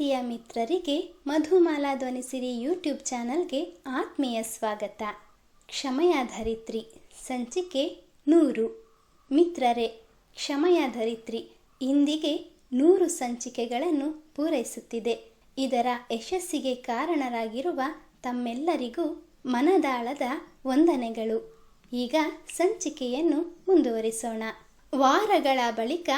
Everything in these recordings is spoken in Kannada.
ಪ್ರೀತಿಯ ಮಿತ್ರರಿಗೆ ಮಧುಮಾಲಾ ಧ್ವನಿಸಿರಿ ಯೂಟ್ಯೂಬ್ ಚಾನಲ್ಗೆ ಆತ್ಮೀಯ ಸ್ವಾಗತ. ಕ್ಷಮೆಯ ಧರಿತ್ರಿ ಸಂಚಿಕೆ 100. ಮಿತ್ರರೇ, ಕ್ಷಮೆಯ ಧರಿತ್ರಿ ಇಂದಿಗೆ 100 ಸಂಚಿಕೆಗಳನ್ನು ಪೂರೈಸುತ್ತಿದೆ. ಇದರ ಯಶಸ್ಸಿಗೆ ಕಾರಣರಾಗಿರುವ ತಮ್ಮೆಲ್ಲರಿಗೂ ಮನದಾಳದ ವಂದನೆಗಳು. ಈಗ ಸಂಚಿಕೆಯನ್ನು ಮುಂದುವರಿಸೋಣ. ವಾರಗಳ ಬಳಿಕ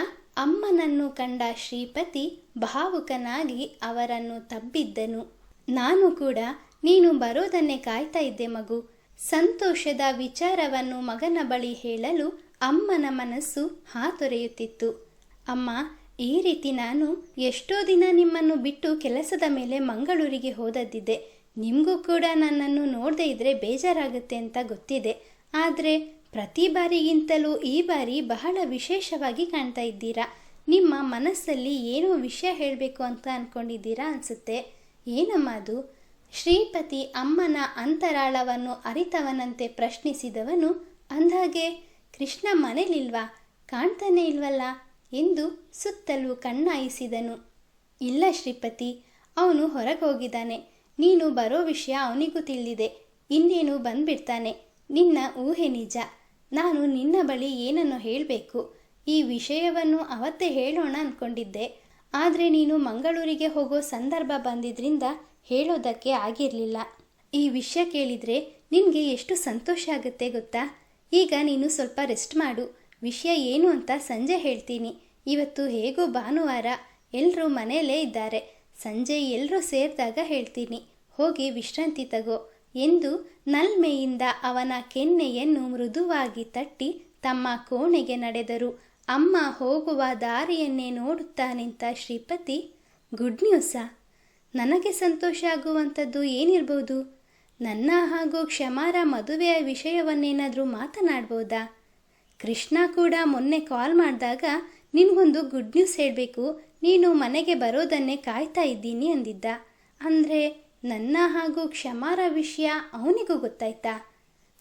ಅಮ್ಮನನ್ನು ಕಂಡ ಶ್ರೀಪತಿ ಭಾವುಕನಾಗಿ ಅವರನ್ನು ತಬ್ಬಿದ್ದನು. ನಾನು ಕೂಡ ನೀನು ಬರೋದನ್ನೇ ಕಾಯ್ತಾ ಇದ್ದೆ ಮಗು. ಸಂತೋಷದ ವಿಚಾರವನ್ನು ಮಗನ ಬಳಿ ಹೇಳಲು ಅಮ್ಮನ ಮನಸ್ಸು ಹಾತೊರೆಯುತ್ತಿತ್ತು. ಅಮ್ಮ, ಈ ರೀತಿ ನಾನು ಎಷ್ಟೋ ದಿನ ನಿಮ್ಮನ್ನು ಬಿಟ್ಟು ಕೆಲಸದ ಮೇಲೆ ಮಂಗಳೂರಿಗೆ ಹೋದದ್ದಿದೆ. ನಿಮಗೂ ಕೂಡ ನನ್ನನ್ನು ನೋಡದೇ ಇದ್ರೆ ಬೇಜಾರಾಗುತ್ತೆ ಅಂತ ಗೊತ್ತಿದೆ. ಆದರೆ ಪ್ರತಿ ಬಾರಿಗಿಂತಲೂ ಈ ಬಾರಿ ಬಹಳ ವಿಶೇಷವಾಗಿ ಕಾಣ್ತಾ ಇದ್ದೀರಾ. ನಿಮ್ಮ ಮನಸ್ಸಲ್ಲಿ ಏನೋ ವಿಷಯ ಹೇಳಬೇಕು ಅಂತ ಅಂದ್ಕೊಂಡಿದ್ದೀರಾ ಅನಿಸುತ್ತೆ. ಏನಮ್ಮ ಅದು? ಶ್ರೀಪತಿ ಅಮ್ಮನ ಅಂತರಾಳವನ್ನು ಅರಿತವನಂತೆ ಪ್ರಶ್ನಿಸಿದವನು ಅಂದಾಗೆ, ಕೃಷ್ಣ ಮನೇಲಿಲ್ವಾ? ಕಾಣ್ತಾನೆ ಇಲ್ವಲ್ಲ ಎಂದು ಸುತ್ತಲೂ ಕಣ್ಣಾಯಿಸಿದನು. ಇಲ್ಲ ಶ್ರೀಪತಿ, ಅವನು ಹೊರಗೆ ಹೋಗಿದ್ದಾನೆ. ನೀನು ಬರೋ ವಿಷಯ ಅವನಿಗೂ ತಿಳಿದಿದೆ. ಇನ್ನೇನು ಬಂದ್ಬಿಡ್ತಾನೆ. ನಿನ್ನ ಊಹೆ ನಿಜ. ನಾನು ನಿನ್ನ ಬಳಿ ಏನನ್ನು ಹೇಳಬೇಕು. ಈ ವಿಷಯವನ್ನು ಅವತ್ತೇ ಹೇಳೋಣ ಅಂದ್ಕೊಂಡಿದ್ದೆ. ಆದರೆ ನೀನು ಮಂಗಳೂರಿಗೆ ಹೋಗೋ ಸಂದರ್ಭ ಬಂದಿದ್ರಿಂದ ಹೇಳೋದಕ್ಕೆ ಆಗಿರಲಿಲ್ಲ. ಈ ವಿಷಯ ಕೇಳಿದರೆ ನಿನಗೆ ಎಷ್ಟು ಸಂತೋಷ ಆಗುತ್ತೆ ಗೊತ್ತಾ? ಈಗ ನೀನು ಸ್ವಲ್ಪ ರೆಸ್ಟ್ ಮಾಡು. ವಿಷಯ ಏನು ಅಂತ ಸಂಜೆ ಹೇಳ್ತೀನಿ. ಇವತ್ತು ಹೇಗೋ ಭಾನುವಾರ, ಎಲ್ಲರೂ ಮನೆಯಲ್ಲೇ ಇದ್ದಾರೆ. ಸಂಜೆ ಎಲ್ಲರೂ ಸೇರಿದಾಗ ಹೇಳ್ತೀನಿ. ಹೋಗಿ ವಿಶ್ರಾಂತಿ ತಗೋ ಎಂದು ನಲ್ಮೆಯಿಂದ ಅವನ ಕೆನ್ನೆಯನ್ನು ಮೃದುವಾಗಿ ತಟ್ಟಿ ತಮ್ಮ ಕೋಣೆಗೆ ನಡೆದರು. ಅಮ್ಮ ಹೋಗುವ ದಾರಿಯನ್ನೇ ನೋಡುತ್ತಾ ನಿಂತ ಶ್ರೀಪತಿ, ಗುಡ್ ನ್ಯೂಸಾ? ನನಗೆ ಸಂತೋಷ ಆಗುವಂಥದ್ದು ಏನಿರ್ಬೋದು? ನನ್ನ ಹಾಗೂ ಕ್ಷಮಾರ ಮದುವೆಯ ವಿಷಯವನ್ನೇನಾದರೂ ಮಾತನಾಡ್ಬೋದಾ? ಕೃಷ್ಣ ಕೂಡ ಮೊನ್ನೆ ಕಾಲ್ ಮಾಡಿದಾಗ ನಿನಗೊಂದು ಗುಡ್ ನ್ಯೂಸ್ ಹೇಳಬೇಕು, ನೀನು ಮನೆಗೆ ಬರೋದನ್ನೇ ಕಾಯ್ತಾ ಇದ್ದೀನಿ ಅಂದಿದ್ದ. ಅಂದರೆ ನನ್ನ ಹಾಗೂ ಕ್ಷಮಾರ ವಿಷಯ ಅವನಿಗೂ ಗೊತ್ತಾಯ್ತಾ?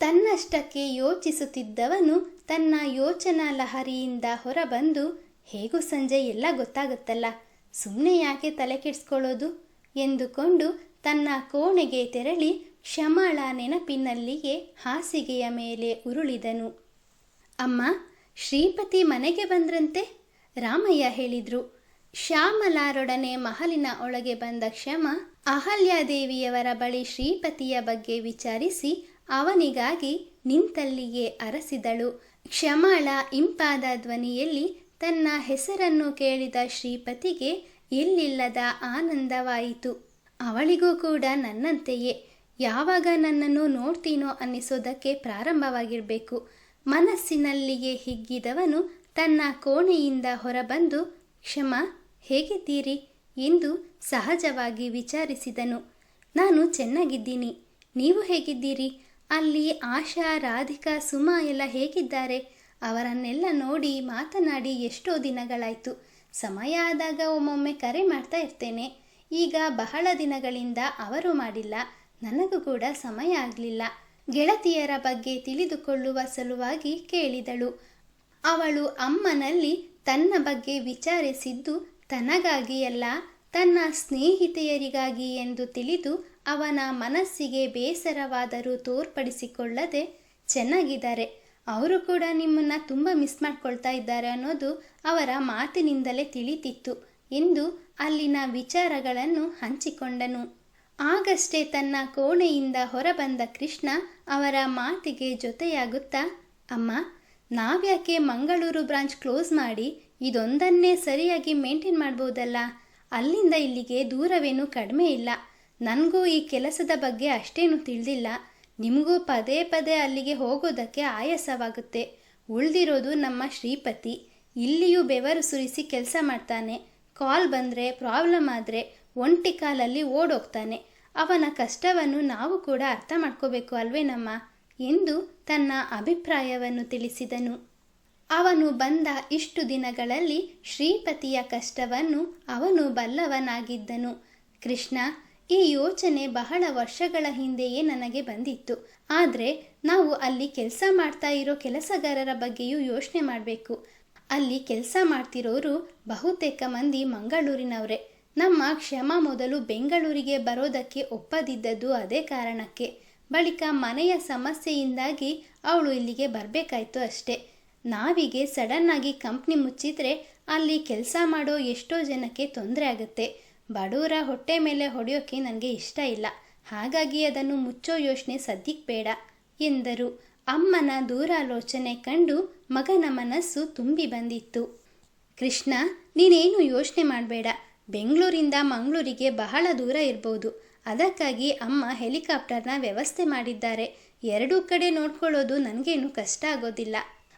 ತನ್ನಷ್ಟಕ್ಕೆ ಯೋಚಿಸುತ್ತಿದ್ದವನು ತನ್ನ ಯೋಚನಾ ಲಹರಿಯಿಂದ ಹೊರಬಂದು, ಹೇಗೂ ಸಂಜೆ ಎಲ್ಲ ಗೊತ್ತಾಗುತ್ತಲ್ಲ, ಸುಮ್ಮನೆ ಯಾಕೆ ತಲೆ ಕೆಡಿಸ್ಕೊಳ್ಳೋದು ಎಂದುಕೊಂಡು ತನ್ನ ಕೋಣೆಗೆ ತೆರಳಿ ಕ್ಷಮಾಳ ನೆನಪಿನಲ್ಲಿಯೇ ಹಾಸಿಗೆಯ ಮೇಲೆ ಉರುಳಿದನು. ಅಮ್ಮ, ಶ್ರೀಪತಿ ಮನೆಗೆ ಬಂದ್ರಂತೆ, ರಾಮಯ್ಯ ಹೇಳಿದ್ರು. ಶ್ಯಾಮಲಾರೊಡನೆ ಮಹಲಿನ ಒಳಗೆ ಬಂದ ಕ್ಷಮ ಅಹಲ್ಯಾದೇವಿಯವರ ಬಳಿ ಶ್ರೀಪತಿಯ ಬಗ್ಗೆ ವಿಚಾರಿಸಿ ಅವನಿಗಾಗಿ ನಿಂತಲ್ಲಿಯೇ ಅರಸಿದಳು. ಕ್ಷಮಾಳ ಇಂಪಾದ ಧ್ವನಿಯಲ್ಲಿ ತನ್ನ ಹೆಸರನ್ನು ಕೇಳಿದ ಶ್ರೀಪತಿಗೆ ಎಲ್ಲಿಲ್ಲದ ಆನಂದವಾಯಿತು. ಅವಳಿಗೂ ಕೂಡ ನನ್ನಂತೆಯೇ ಯಾವಾಗ ನನ್ನನ್ನು ನೋಡ್ತೀನೋ ಅನ್ನಿಸೋದಕ್ಕೆ ಪ್ರಾರಂಭವಾಗಿರಬೇಕು. ಮನಸ್ಸಿನಲ್ಲಿಯೇ ಹಿಗ್ಗಿದವನು ತನ್ನ ಕೋಣೆಯಿಂದ ಹೊರಬಂದು, ಕ್ಷಮ, ಹೇಗಿದ್ದೀರಿ ಎಂದು ಸಹಜವಾಗಿ ವಿಚಾರಿಸಿದನು. ನಾನು ಚೆನ್ನಾಗಿದ್ದೀನಿ. ನೀವು ಹೇಗಿದ್ದೀರಿ? ಅಲ್ಲಿ ಆಶಾ, ರಾಧಿಕಾ, ಸುಮಾ ಎಲ್ಲ ಹೇಗಿದ್ದಾರೆ? ಅವರನ್ನೆಲ್ಲ ನೋಡಿ ಮಾತನಾಡಿ ಎಷ್ಟೋ ದಿನಗಳಾಯಿತು. ಸಮಯ ಆದಾಗ ಒಮ್ಮೊಮ್ಮೆ ಕರೆ ಮಾಡ್ತಾ ಇರ್ತೇನೆ. ಈಗ ಬಹಳ ದಿನಗಳಿಂದ ಅವರು ಮಾಡಿಲ್ಲ. ನನಗೂ ಕೂಡ ಸಮಯ ಆಗಲಿಲ್ಲ. ಗೆಳತಿಯರ ಬಗ್ಗೆ ತಿಳಿದುಕೊಳ್ಳುವ ಸಲುವಾಗಿ ಕೇಳಿದಳು. ಅವಳು ಅಮ್ಮನಲ್ಲಿ ತನ್ನ ಬಗ್ಗೆ ವಿಚಾರಿಸಿದ್ದು ತನಗಾಗಿಯಲ್ಲ, ತನ್ನ ಸ್ನೇಹಿತೆಯರಿಗಾಗಿ ಎಂದು ತಿಳಿದು ಅವನ ಮನಸ್ಸಿಗೆ ಬೇಸರವಾದರೂ ತೋರ್ಪಡಿಸಿಕೊಳ್ಳದೆ, ಚೆನ್ನಾಗಿದ್ದಾರೆ, ಅವರು ಕೂಡ ನಿಮ್ಮನ್ನು ತುಂಬ ಮಿಸ್ ಮಾಡ್ಕೊಳ್ತಾ ಇದ್ದಾರೆ ಅನ್ನೋದು ಅವರ ಮಾತಿನಿಂದಲೇ ತಿಳಿತಿತ್ತು ಎಂದು ಅಲ್ಲಿನ ವಿಚಾರಗಳನ್ನು ಹಂಚಿಕೊಂಡನು. ಆಗಷ್ಟೇ ತನ್ನ ಕೋಣೆಯಿಂದ ಹೊರಬಂದ ಕೃಷ್ಣ ಅವರ ಮಾತಿಗೆ ಜೊತೆಯಾಗುತ್ತಾ, ಅಮ್ಮ, ನಾವ್ಯಾಕೆ ಮಂಗಳೂರು ಬ್ರಾಂಚ್ ಕ್ಲೋಸ್ ಮಾಡಿ ಇದೊಂದನ್ನೇ ಸರಿಯಾಗಿ ಮೇಂಟೈನ್ ಮಾಡ್ಬೋದಲ್ಲ? ಅಲ್ಲಿಂದ ಇಲ್ಲಿಗೆ ದೂರವೇನೂ ಕಡಿಮೆ ಇಲ್ಲ. ನನಗೂ ಈ ಕೆಲಸದ ಬಗ್ಗೆ ಅಷ್ಟೇನು ತಿಳಿದಿಲ್ಲ. ನಿಮಗೂ ಪದೇ ಪದೇ ಅಲ್ಲಿಗೆ ಹೋಗೋದಕ್ಕೆ ಆಯಾಸವಾಗುತ್ತೆ. ಉಳಿದಿರೋದು ನಮ್ಮ ಶ್ರೀಪತಿ. ಇಲ್ಲಿಯೂ ಬೆವರು ಸುರಿಸಿ ಕೆಲಸ ಮಾಡ್ತಾನೆ. ಕಾಲ್ ಬಂದರೆ, ಪ್ರಾಬ್ಲಮ್ ಆದರೆ ಒಂಟಿ ಕಾಲಲ್ಲಿ ಓಡೋಗ್ತಾನೆ. ಅವನ ಕಷ್ಟವನ್ನು ನಾವು ಕೂಡ ಅರ್ಥ ಮಾಡ್ಕೋಬೇಕು ಅಲ್ವೇನಮ್ಮ ಎಂದು ತನ್ನ ಅಭಿಪ್ರಾಯವನ್ನು ತಿಳಿಸಿದನು. ಅವನು ಬಂದ ಇಷ್ಟು ದಿನಗಳಲ್ಲಿ ಶ್ರೀಪತಿಯ ಕಷ್ಟವನ್ನು ಅವನು ಬಲ್ಲವನಾಗಿದ್ದನು. ಕೃಷ್ಣ, ಈ ಯೋಚನೆ ಬಹಳ ವರ್ಷಗಳ ಹಿಂದೆಯೇ ನನಗೆ ಬಂದಿತ್ತು. ಆದರೆ ನಾವು ಅಲ್ಲಿ ಕೆಲಸ ಮಾಡ್ತಾ ಇರೋ ಕೆಲಸಗಾರರ ಬಗ್ಗೆಯೂ ಯೋಚನೆ ಮಾಡಬೇಕು. ಅಲ್ಲಿ ಕೆಲಸ ಮಾಡ್ತಿರೋರು ಬಹುತೇಕ ಮಂದಿ ಮಂಗಳೂರಿನವರೇ. ನಮ್ಮ ಕ್ಷಮ ಮೊದಲು ಬೆಂಗಳೂರಿಗೆ ಬರೋದಕ್ಕೆ ಒಪ್ಪದಿದ್ದದ್ದು ಅದೇ ಕಾರಣಕ್ಕೆ. ಬಳಿಕ ಮನೆಯ ಸಮಸ್ಯೆಯಿಂದಾಗಿ ಅವಳು ಇಲ್ಲಿಗೆ ಬರಬೇಕಾಯ್ತು ಅಷ್ಟೇ. ನಾವಿಗೆ ಸಡನ್ನಾಗಿ ಕಂಪ್ನಿ ಮುಚ್ಚಿದ್ರೆ ಅಲ್ಲಿ ಕೆಲಸ ಮಾಡೋ ಎಷ್ಟೋ ಜನಕ್ಕೆ ತೊಂದರೆ ಆಗುತ್ತೆ. ಬಡವರ ಹೊಟ್ಟೆ ಮೇಲೆ ಹೊಡೆಯೋಕ್ಕೆ ನನಗೆ ಇಷ್ಟ ಇಲ್ಲ. ಹಾಗಾಗಿ ಅದನ್ನು ಮುಚ್ಚೋ ಯೋಚನೆ ಸದ್ಯಕ್ಕೆ ಬೇಡ ಎಂದರು. ಅಮ್ಮನ ದೂರಾಲೋಚನೆ ಕಂಡು ಮಗನ ಮನಸ್ಸು ತುಂಬಿ ಬಂದಿತ್ತು. ಕೃಷ್ಣ, ನೀನೇನು ಯೋಚನೆ ಮಾಡಬೇಡ. ಬೆಂಗಳೂರಿಂದ ಮಂಗಳೂರಿಗೆ ಬಹಳ ದೂರ ಇರ್ಬೋದು. ಅದಕ್ಕಾಗಿ ಅಮ್ಮ ಹೆಲಿಕಾಪ್ಟರ್ನ ವ್ಯವಸ್ಥೆ ಮಾಡಿದ್ದಾರೆ. ಎರಡೂ ಕಡೆ ನೋಡ್ಕೊಳ್ಳೋದು ನನಗೇನು ಕಷ್ಟ ಆಗೋದಿಲ್ಲ.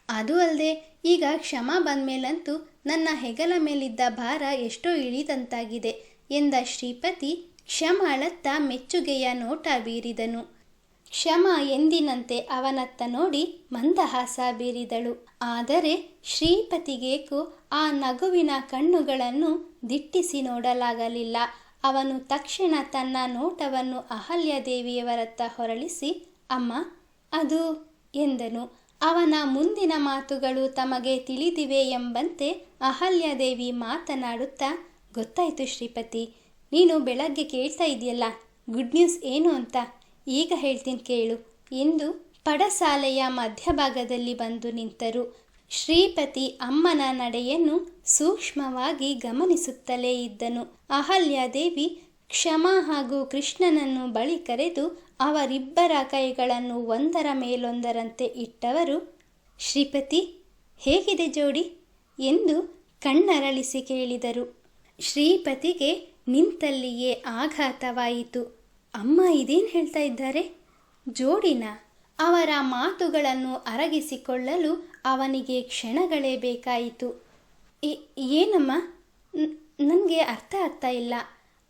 ಅದು ಅಲ್ಲದೆ ಈಗ ಕ್ಷಮ ಬಂದ್ಮೇಲಂತೂ ನನ್ನ ಹೆಗಲ ಮೇಲಿದ್ದ ಭಾರ ಎಷ್ಟೋ ಇಳಿದಂತಾಗಿದೆ ಎಂದ ಶ್ರೀಪತಿ ಕ್ಷಮಾಳತ್ತ ಮೆಚ್ಚುಗೆಯ ನೋಟ ಬೀರಿದನು. ಕ್ಷಮ ಎಂದಿನಂತೆ ಅವನತ್ತ ನೋಡಿ ಮಂದಹಾಸ ಬೀರಿದಳು. ಆದರೆ ಶ್ರೀಪತಿಗೇಕೋ ಆ ನಗುವಿನ ಕಣ್ಣುಗಳನ್ನು ದಿಟ್ಟಿಸಿ ನೋಡಲಾಗಲಿಲ್ಲ. ಅವನು ತಕ್ಷಣ ತನ್ನ ನೋಟವನ್ನು ಅಹಲ್ಯದೇವಿಯವರತ್ತ ಹೊರಳಿಸಿ, ಅಮ್ಮ, ಅದು ಎಂದನು. ಅವನ ಮುಂದಿನ ಮಾತುಗಳು ತಮಗೆ ತಿಳಿದಿವೆ ಎಂಬಂತೆ ಅಹಲ್ಯದೇವಿ ಮಾತನಾಡುತ್ತಾ, ಗೊತ್ತಾಯಿತು ಶ್ರೀಪತಿ, ನೀನು ಬೆಳಗ್ಗೆ ಕೇಳ್ತಾ ಇದೆಯಲ್ಲ ಗುಡ್ ನ್ಯೂಸ್ ಏನು ಅಂತ, ಈಗ ಹೇಳ್ತೀನಿ ಕೇಳು ಎಂದು ಪಡಸಾಲೆಯ ಮಧ್ಯಭಾಗದಲ್ಲಿ ಬಂದು ನಿಂತರು. ಶ್ರೀಪತಿ ಅಮ್ಮನ ನಡೆಯನ್ನು ಸೂಕ್ಷ್ಮವಾಗಿ ಗಮನಿಸುತ್ತಲೇ ಇದ್ದನು. ಅಹಲ್ಯಾದೇವಿ ಕ್ಷಮ ಹಾಗೂ ಕೃಷ್ಣನನ್ನು ಬಳಿ ಕರೆದು ಅವರಿಬ್ಬರ ಕೈಗಳನ್ನು ಒಂದರ ಮೇಲೊಂದರಂತೆ ಇಟ್ಟವರು, ಶ್ರೀಪತಿ, ಹೇಗಿದೆ ಜೋಡಿ ಎಂದು ಕಣ್ಣರಳಿಸಿ ಕೇಳಿದರು. ಶ್ರೀಪತಿಗೆ ನಿಂತಲ್ಲಿಯೇ ಆಘಾತವಾಯಿತು. ಅಮ್ಮ ಇದೇನು ಹೇಳ್ತಾ ಇದ್ದಾರೆ? ಜೋಡಿನ? ಅವರ ಮಾತುಗಳನ್ನು ಅರಗಿಸಿಕೊಳ್ಳಲು ಅವನಿಗೆ ಕ್ಷಣಗಳೇ ಬೇಕಾಯಿತು. ಏನಮ್ಮ, ನನಗೆ ಅರ್ಥ ಆಗ್ತಾ ಇಲ್ಲ.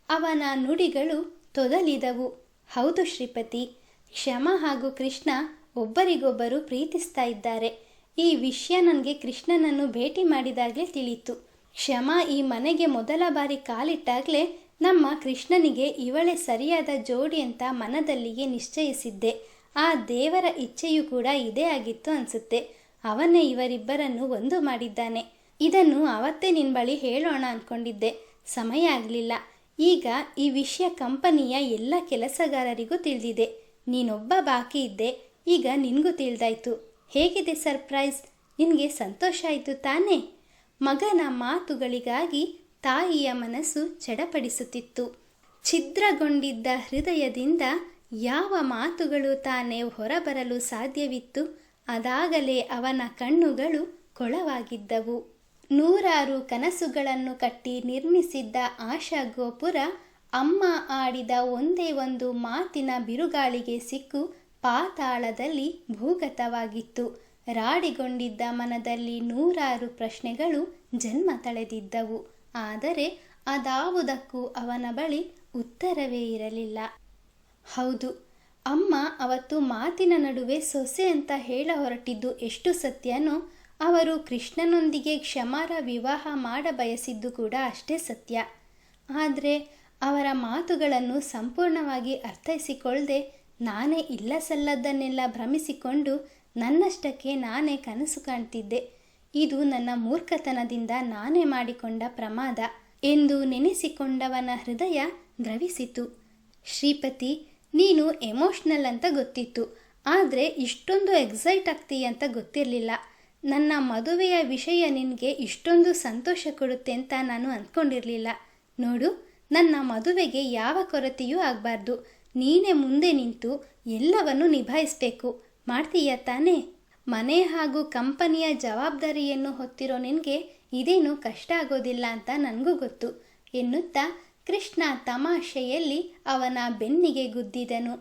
ಅವನ ನುಡಿಗಳು ತೊದಲಿದವು. ಹೌದು ಶ್ರೀಪತಿ, ಕ್ಷಮ ಹಾಗೂ ಕೃಷ್ಣ ಒಬ್ಬರಿಗೊಬ್ಬರು ಪ್ರೀತಿಸ್ತಾ ಇದ್ದಾರೆ. ಈ ವಿಷಯ ನನಗೆ ಕೃಷ್ಣನನ್ನು ಭೇಟಿ ಮಾಡಿದಾಗಲೇ ತಿಳಿಯಿತು. ಕ್ಷಮ ಈ ಮನೆಗೆ ಮೊದಲ ಬಾರಿ ಕಾಲಿಟ್ಟಾಗಲೇ ನಮ್ಮ ಕೃಷ್ಣನಿಗೆ ಇವಳೇ ಸರಿಯಾದ ಜೋಡಿ ಅಂತ ಮನದಲ್ಲಿಯೇ ನಿಶ್ಚಯಿಸಿದ್ದೆ. ಆ ದೇವರ ಇಚ್ಛೆಯೂ ಕೂಡ ಇದೇ ಆಗಿತ್ತು ಅನಿಸುತ್ತೆ. ಅವನೇ ಇವರಿಬ್ಬರನ್ನು ಒಂದು ಮಾಡಿದ್ದಾನೆ. ಇದನ್ನು ಅವತ್ತೇ ನಿನ್ನ ಬಳಿ ಹೇಳೋಣ ಅಂದ್ಕೊಂಡಿದ್ದೆ, ಸಮಯ ಆಗಲಿಲ್ಲ. ಈಗ ಈ ವಿಷಯ ಕಂಪನಿಯ ಎಲ್ಲ ಕೆಲಸಗಾರರಿಗೂ ತಿಳಿದಿದೆ. ನೀನೊಬ್ಬ ಬಾಕಿ ಇದ್ದೆ, ಈಗ ನಿನಗೂ ತಿಳಿದಾಯ್ತು. ಹೇಗಿದೆ ಸರ್ಪ್ರೈಸ್? ನಿನಗೆ ಸಂತೋಷ ಆಯಿತು ತಾನೇ? ಮಗನ ಮಾತುಗಳಿಗಾಗಿ ತಾಯಿಯ ಮನಸ್ಸು ಚಡಪಡಿಸುತ್ತಿತ್ತು. ಛಿದ್ರಗೊಂಡಿದ್ದ ಹೃದಯದಿಂದ ಯಾವ ಮಾತುಗಳು ತಾನೇ ಹೊರಬರಲು ಸಾಧ್ಯವಿತ್ತು? ಅದಾಗಲೇ ಅವನ ಕಣ್ಣುಗಳು ಕೊಳವಾಗಿದ್ದವು. ನೂರಾರು ಕನಸುಗಳನ್ನು ಕಟ್ಟಿ ನಿರ್ಮಿಸಿದ್ದ ಆಶಾ ಗೋಪುರ ಅಮ್ಮ ಆಡಿದ ಒಂದೇ ಒಂದು ಮಾತಿನ ಬಿರುಗಾಳಿಗೆ ಸಿಕ್ಕು ಪಾತಾಳದಲ್ಲಿ ಭೂಗತವಾಗಿತ್ತು. ರಾಡಿಗೊಂಡಿದ್ದ ಮನದಲ್ಲಿ ನೂರಾರು ಪ್ರಶ್ನೆಗಳು ಜನ್ಮ ತಳೆದಿದ್ದವು. ಆದರೆ ಅದಾವುದಕ್ಕೂ ಅವನ ಬಳಿ ಉತ್ತರವೇ ಇರಲಿಲ್ಲ. ಹೌದು, ಅಮ್ಮ ಅವತ್ತು ಮಾತಿನ ನಡುವೆ ಸೊಸೆ ಅಂತ ಹೇಳ ಹೊರಟಿದ್ದು ಎಷ್ಟು ಸತ್ಯನೋ, ಅವರು ಕೃಷ್ಣನೊಂದಿಗೆ ಕ್ಷಮಾರ ವಿವಾಹ ಮಾಡ ಬಯಸಿದ್ದು ಕೂಡ ಅಷ್ಟೇ ಸತ್ಯ. ಆದರೆ ಅವರ ಮಾತುಗಳನ್ನು ಸಂಪೂರ್ಣವಾಗಿ ಅರ್ಥೈಸಿಕೊಳ್ಳದೆ ನಾನೇ ಇಲ್ಲ ಸಲ್ಲದ್ದನ್ನೆಲ್ಲ ಭ್ರಮಿಸಿಕೊಂಡು ನನ್ನಷ್ಟಕ್ಕೆ ನಾನೇ ಕನಸು ಕಾಣ್ತಿದ್ದೆ. ಇದು ನನ್ನ ಮೂರ್ಖತನದಿಂದ ನಾನೇ ಮಾಡಿಕೊಂಡ ಪ್ರಮಾದ ಎಂದು ನೆನೆಸಿಕೊಂಡವನ ಹೃದಯ ದ್ರವಿಸಿತು. ಶ್ರೀಪತಿ, ನೀನು ಎಮೋಷ್ನಲ್ ಅಂತ ಗೊತ್ತಿತ್ತು, ಆದರೆ ಇಷ್ಟೊಂದು ಎಕ್ಸೈಟ್ ಆಗ್ತೀಯ ಅಂತ ಗೊತ್ತಿರಲಿಲ್ಲ. ನನ್ನ ಮದುವೆಯ ವಿಷಯ ನಿನಗೆ ಇಷ್ಟೊಂದು ಸಂತೋಷ ಕೊಡುತ್ತೆ ಅಂತ ನಾನು ಅಂದ್ಕೊಂಡಿರಲಿಲ್ಲ. ನೋಡು, ನನ್ನ ಮದುವೆಗೆ ಯಾವ ಕೊರತೆಯೂ ಆಗಬಾರ್ದು. ನೀನೇ ಮುಂದೆ ನಿಂತು ಎಲ್ಲವನ್ನು ನಿಭಾಯಿಸಬೇಕು. ಮಾಡ್ತೀಯ ತಾನೇ? ಮನೆ ಹಾಗೂ ಕಂಪನಿಯ ಜವಾಬ್ದಾರಿಯನ್ನು ಹೊತ್ತಿರೋ ನಿನಗೆ ಇದೇನು ಕಷ್ಟ ಆಗೋದಿಲ್ಲ ಅಂತ ನನಗೂ ಗೊತ್ತು ಎನ್ನುತ್ತಾ ಕೃಷ್ಣ ತಮಾಷೆಯಲ್ಲಿ ಅವನ ಬೆನ್ನಿಗೆ ಗುದ್ದಿದನು.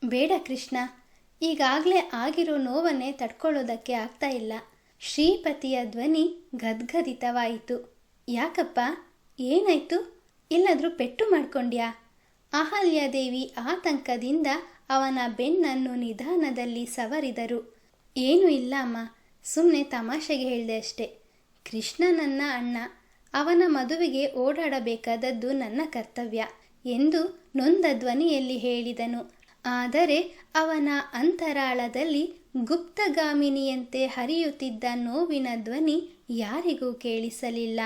ಬೇಡ ಕೃಷ್ಣ, ಈಗಾಗಲೇ ಆಗಿರೋ ನೋವನ್ನೇ ತಡ್ಕೊಳ್ಳೋದಕ್ಕೆ ಆಗ್ತಾ ಇಲ್ಲ. ಶ್ರೀಪತಿಯ ಧ್ವನಿ ಗದ್ಗದಿತವಾಯಿತು. ಯಾಕಪ್ಪ, ಏನಾಯ್ತು? ಎಲ್ಲಾದರೂ ಪೆಟ್ಟು ಮಾಡ್ಕೊಂಡ್ಯಾ? ಅಹಲ್ಯಾದೇವಿ ಆತಂಕದಿಂದ ಅವನ ಬೆನ್ನನ್ನು ನಿಧಾನದಲ್ಲಿ ಸವರಿದರು. ಏನೂ ಇಲ್ಲ ಅಮ್ಮ, ಸುಮ್ಮನೆ ತಮಾಷೆಗೆ ಹೇಳಿದೆ ಅಷ್ಟೆ. ಕೃಷ್ಣ ನನ್ನ ಅಣ್ಣ, ಅವನ ಮದುವೆಗೆ ಓಡಾಡಬೇಕಾದದ್ದು ನನ್ನ ಕರ್ತವ್ಯ ಎಂದು ನೊಂದ ಧ್ವನಿಯಲ್ಲಿ ಹೇಳಿದನು. ಆದರೆ ಅವನ ಅಂತರಾಳದಲ್ಲಿ ಗುಪ್ತಗಾಮಿನಿಯಂತೆ ಹರಿಯುತ್ತಿದ್ದ ನೋವಿನ ಧ್ವನಿ ಯಾರಿಗೂ ಕೇಳಿಸಲಿಲ್ಲ.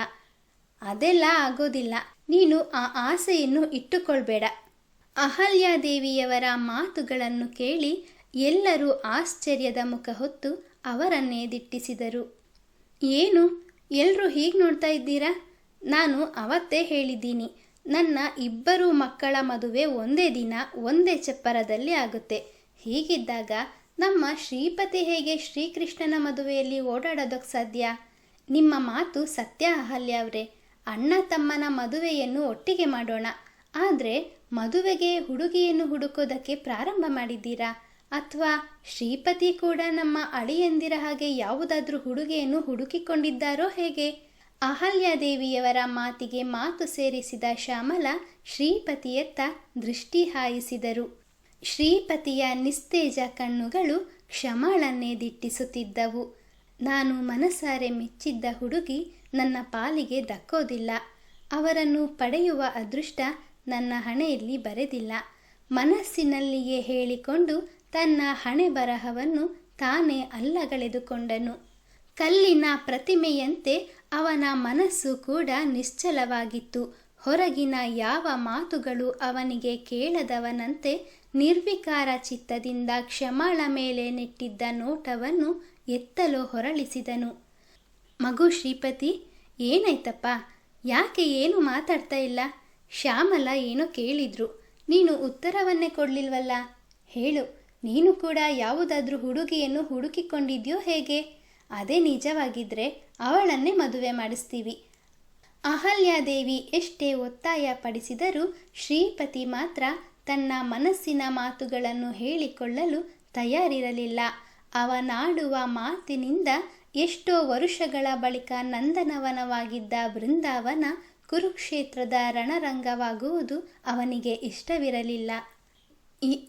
ಅದೆಲ್ಲ ಆಗೋದಿಲ್ಲ. ನೀನು ಆ ಆಸೆಯನ್ನು ಇಟ್ಟುಕೊಳ್ಬೇಡ. ಅಹಲ್ಯಾದೇವಿಯವರ ಮಾತುಗಳನ್ನು ಕೇಳಿ ಎಲ್ಲರೂ ಆಶ್ಚರ್ಯದ ಮುಖ ಹೊತ್ತು ಅವರನ್ನೇ ದಿಟ್ಟಿಸಿದರು. ಏನು ಎಲ್ಲರೂ ಹೀಗೆ ನೋಡ್ತಾ ಇದ್ದೀರಾ? ನಾನು ಅವತ್ತೇ ಹೇಳಿದ್ದೀನಿ, ನನ್ನ ಇಬ್ಬರು ಮಕ್ಕಳ ಮದುವೆ ಒಂದೇ ದಿನ ಒಂದೇ ಚಪ್ಪರದಲ್ಲಿ ಆಗುತ್ತೆ. ಹೀಗಿದ್ದಾಗ ನಮ್ಮ ಶ್ರೀಪತಿ ಹೇಗೆ ಶ್ರೀಕೃಷ್ಣನ ಮದುವೆಯಲ್ಲಿ ಓಡಾಡೋದಕ್ಕೆ ಸಾಧ್ಯ? ನಿಮ್ಮ ಮಾತು ಸತ್ಯ ಅಹಲ್ಯ ಅವರೇ. ಅಣ್ಣ ತಮ್ಮನ ಮದುವೆಯನ್ನು ಒಟ್ಟಿಗೆ ಮಾಡೋಣ. ಆದರೆ ಮದುವೆಗೆ ಹುಡುಗಿಯನ್ನು ಹುಡುಕೋದಕ್ಕೆ ಪ್ರಾರಂಭ ಮಾಡಿದ್ದೀರಾ? ಅಥವಾ ಶ್ರೀಪತಿ ಕೂಡ ನಮ್ಮ ಅಳಿಯಂದಿರ ಹಾಗೆ ಯಾವುದಾದ್ರೂ ಹುಡುಗಿಯನ್ನು ಹುಡುಕಿಕೊಂಡಿದ್ದಾರೋ ಹೇಗೆ? ಅಹಲ್ಯಾದೇವಿಯವರ ಮಾತಿಗೆ ಮಾತು ಸೇರಿಸಿದ ಶ್ಯಾಮಲ ಶ್ರೀಪತಿಯತ್ತ ದೃಷ್ಟಿ ಹಾಯಿಸಿದರು. ಶ್ರೀಪತಿಯ ನಿಸ್ತೇಜ ಕಣ್ಣುಗಳು ಕ್ಷಮಾಳನ್ನೇ ದಿಟ್ಟಿಸುತ್ತಿದ್ದವು. ನಾನು ಮನಸಾರೆ ಮೆಚ್ಚಿದ್ದ ಹುಡುಗಿ ನನ್ನ ಪಾಲಿಗೆ ದಕ್ಕೋದಿಲ್ಲ. ಅವರನ್ನು ಪಡೆಯುವ ಅದೃಷ್ಟ ನನ್ನ ಹಣೆಯಲ್ಲಿ ಬರೆದಿಲ್ಲ. ಮನಸ್ಸಿನಲ್ಲಿಯೇ ಹೇಳಿಕೊಂಡು ತನ್ನ ಹಣೆ ಬರಹವನ್ನು ತಾನೇ ಅಲ್ಲಗಳೆದುಕೊಂಡನು. ಕಲ್ಲಿನ ಪ್ರತಿಮೆಯಂತೆ ಅವನ ಮನಸ್ಸು ಕೂಡ ನಿಶ್ಚಲವಾಗಿತ್ತು. ಹೊರಗಿನ ಯಾವ ಮಾತುಗಳು ಅವನಿಗೆ ಕೇಳದವನಂತೆ ನಿರ್ವಿಕಾರ ಚಿತ್ತದಿಂದ ಕ್ಷಮಾಳ ಮೇಲೆ ನೆಟ್ಟಿದ್ದ ನೋಟವನ್ನು ಎತ್ತಲು ಹೊರಳಿಸಿದನು. ಮಗು ಶ್ರೀಪತಿ, ಏನಾಯ್ತಪ್ಪ? ಯಾಕೆ ಏನು ಮಾತಾಡ್ತಾ ಇಲ್ಲ? ಶ್ಯಾಮಲ ಏನೋ ಕೇಳಿದ್ರು, ನೀನು ಉತ್ತರವನ್ನೇ ಕೊಡಲಿಲ್ವಲ್ಲ? ಹೇಳು, ನೀನು ಕೂಡ ಯಾವುದಾದ್ರೂ ಹುಡುಗಿಯನ್ನು ಹುಡುಕಿಕೊಂಡಿದ್ಯೋ ಹೇಗೆ? ಅದೇ ನಿಜವಾಗಿದ್ದರೆ ಅವಳನ್ನೇ ಮದುವೆ ಮಾಡಿಸ್ತೀವಿ. ಅಹಲ್ಯಾದೇವಿ ಎಷ್ಟೇ ಒತ್ತಾಯ ಪಡಿಸಿದರೂ ಶ್ರೀಪತಿ ಮಾತ್ರ ತನ್ನ ಮನಸ್ಸಿನ ಮಾತುಗಳನ್ನು ಹೇಳಿಕೊಳ್ಳಲು ತಯಾರಿರಲಿಲ್ಲ. ಅವನಾಡುವ ಮಾತಿನಿಂದ ಎಷ್ಟೋ ವರುಷಗಳ ಬಳಿಕ ನಂದನವನವಾಗಿದ್ದ ಬೃಂದಾವನ ಕುರುಕ್ಷೇತ್ರದ ರಣರಂಗವಾಗುವುದು ಅವನಿಗೆ ಇಷ್ಟವಿರಲಿಲ್ಲ.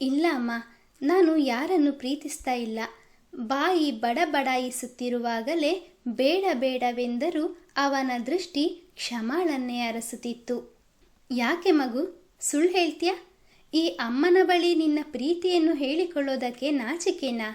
ಇಲ್ಲ ಅಮ್ಮ, ನಾನು ಯಾರನ್ನು ಪ್ರೀತಿಸ್ತಾ ಇಲ್ಲ. ಬಾಯಿ ಬಡಬಡಾಯಿಸುತ್ತಿರುವಾಗಲೇ ಬೇಡ ಬೇಡವೆಂದರೂ ಅವನ ದೃಷ್ಟಿ ಕ್ಷಮಾಳನ್ನೇ ಅರಸುತ್ತಿತ್ತು. ಯಾಕೆ ಮಗು, ಸುಳ್ಳು ಹೇಳ್ತೀಯ? ಈ ಅಮ್ಮನ ಬಳಿ ನಿನ್ನ ಪ್ರೀತಿಯನ್ನು ಹೇಳಿಕೊಳ್ಳೋದಕ್ಕೆ ನಾಚಿಕೆನಾ?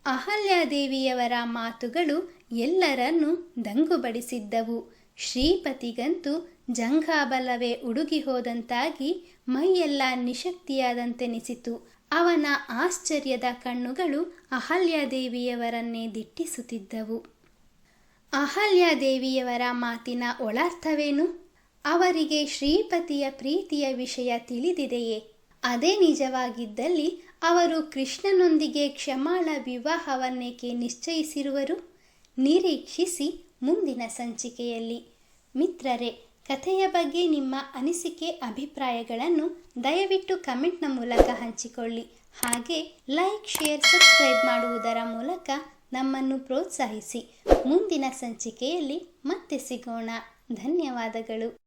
ಅಹಲ್ಯಾದೇವಿಯವರ ಮಾತುಗಳು ಎಲ್ಲರನ್ನೂ ದಂಗುಬಡಿಸಿದ್ದವು. ಶ್ರೀಪತಿಗಂತೂ ಜಂಘಾಬಲವೇ ಉಡುಗಿ ಹೋದಂತಾಗಿ ಮೈಯೆಲ್ಲ ನಿಶಕ್ತಿಯಾದಂತೆನಿಸಿತು. ಅವನ ಆಶ್ಚರ್ಯದ ಕಣ್ಣುಗಳು ಅಹಲ್ಯಾದೇವಿಯವರನ್ನೇ ದಿಟ್ಟಿಸುತ್ತಿದ್ದವು. ಅಹಲ್ಯಾದೇವಿಯವರ ಮಾತಿನ ಒಳರ್ಥವೇನು? ಅವರಿಗೆ ಶ್ರೀಪತಿಯ ಪ್ರೀತಿಯ ವಿಷಯ ತಿಳಿದಿದೆಯೇ? ಅದೇ ನಿಜವಾಗಿದ್ದಲ್ಲಿ ಅವರು ಕೃಷ್ಣನೊಂದಿಗೆ ಕ್ಷಮಾಳ ವಿವಾಹವನ್ನೇಕೆ ನಿಶ್ಚಯಿಸಿರುವರು? ನಿರೀಕ್ಷಿಸಿ ಮುಂದಿನ ಸಂಚಿಕೆಯಲ್ಲಿ. ಮಿತ್ರರೇ, ಕಥೆಯ ಬಗ್ಗೆ ನಿಮ್ಮ ಅನಿಸಿಕೆ ಅಭಿಪ್ರಾಯಗಳನ್ನು ದಯವಿಟ್ಟು ಕಮೆಂಟ್ನ ಮೂಲಕ ಹಂಚಿಕೊಳ್ಳಿ. ಹಾಗೆ ಲೈಕ್, ಶೇರ್, ಸಬ್ಸ್ಕ್ರೈಬ್ ಮಾಡುವುದರ ಮೂಲಕ ನಮ್ಮನ್ನು ಪ್ರೋತ್ಸಾಹಿಸಿ. ಮುಂದಿನ ಸಂಚಿಕೆಯಲ್ಲಿ ಮತ್ತೆ ಸಿಗೋಣ. ಧನ್ಯವಾದಗಳು.